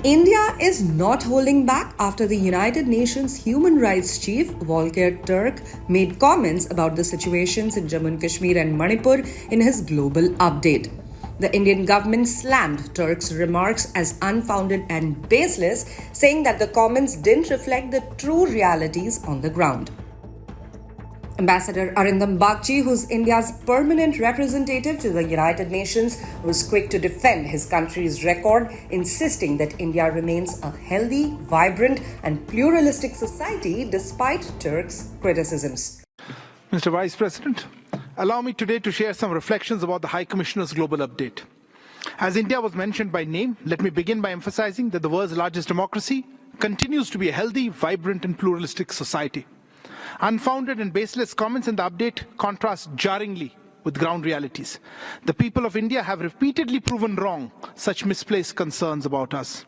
India is not holding back after the United Nations Human Rights Chief Volker Turk made comments about the situations in Jammu and Kashmir and Manipur in his global update. The Indian government slammed Turk's remarks as unfounded and baseless, saying that the comments didn't reflect the true realities on the ground. Ambassador Arindam Bagchi, who's India's permanent representative to the United Nations, was quick to defend his country's record, insisting that India remains a healthy, vibrant, and pluralistic society despite Turk's criticisms. Mr. Vice President, allow me today to share some reflections about the High Commissioner's global update. As India was mentioned by name, let me begin by emphasizing that the world's largest democracy continues to be a healthy, vibrant, and pluralistic society. Unfounded and baseless comments in the update contrast jarringly with ground realities. The people of India have repeatedly proven wrong such misplaced concerns about us.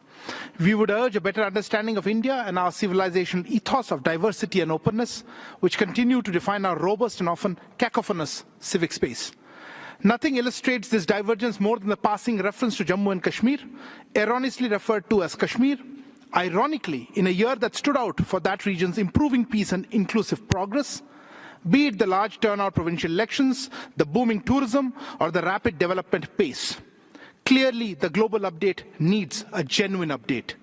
We would urge a better understanding of India and our civilizational ethos of diversity and openness, which continue to define our robust and often cacophonous civic space. Nothing illustrates this divergence more than the passing reference to Jammu and Kashmir, erroneously referred to as Kashmir, ironically, in a year that stood out for that region's improving peace and inclusive progress, be it the large turnout provincial elections, the booming tourism, or the rapid development pace. Clearly, the global update needs a genuine update.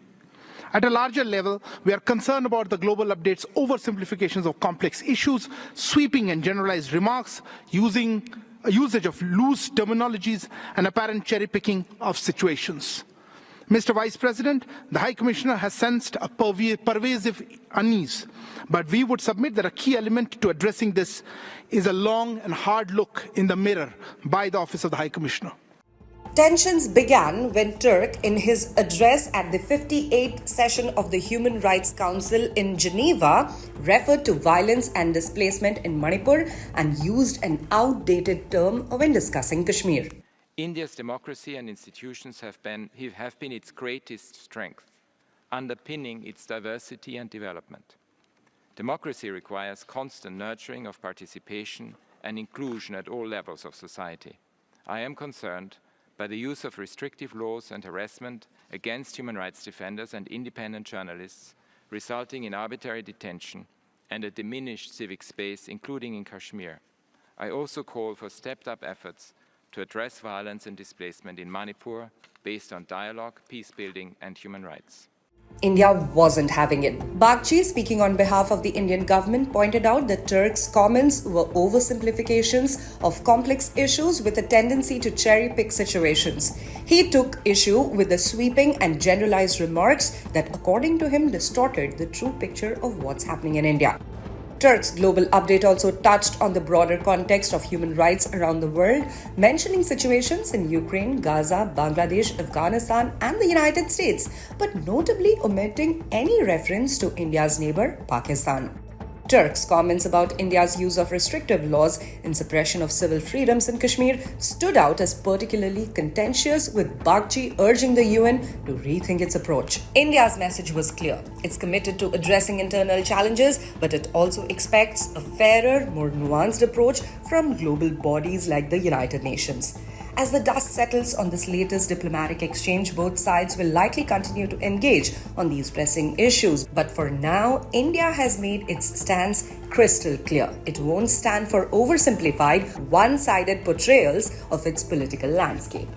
At a larger level, we are concerned about the global update's oversimplifications of complex issues, sweeping and generalized remarks, usage of loose terminologies, and apparent cherry-picking of situations. Mr. Vice President, the High Commissioner has sensed a pervasive unease, but we would submit that a key element to addressing this is a long and hard look in the mirror by the Office of the High Commissioner. Tensions began when Turk, in his address at the 58th session of the Human Rights Council in Geneva, referred to violence and displacement in Manipur and used an outdated term when discussing Kashmir. India's democracy and institutions have been its greatest strength, underpinning its diversity and development. Democracy requires constant nurturing of participation and inclusion at all levels of society. I am concerned by the use of restrictive laws and harassment against human rights defenders and independent journalists, resulting in arbitrary detention and a diminished civic space, including in Kashmir. I also call for stepped-up efforts to address violence and displacement in Manipur based on dialogue, peace-building, and human rights. India wasn't having it. Bagchi, speaking on behalf of the Indian government, pointed out that Turk's comments were oversimplifications of complex issues with a tendency to cherry-pick situations. He took issue with the sweeping and generalized remarks that, according to him, distorted the true picture of what's happening in India. Turk's global update also touched on the broader context of human rights around the world, mentioning situations in Ukraine, Gaza, Bangladesh, Afghanistan, and the United States, but notably omitting any reference to India's neighbor, Pakistan. Turk's comments about India's use of restrictive laws in suppression of civil freedoms in Kashmir stood out as particularly contentious, with Bagchi urging the UN to rethink its approach. India's message was clear. It's committed to addressing internal challenges, but it also expects a fairer, more nuanced approach from global bodies like the United Nations. As the dust settles on this latest diplomatic exchange, both sides will likely continue to engage on these pressing issues. But for now, India has made its stance crystal clear. It won't stand for oversimplified, one-sided portrayals of its political landscape.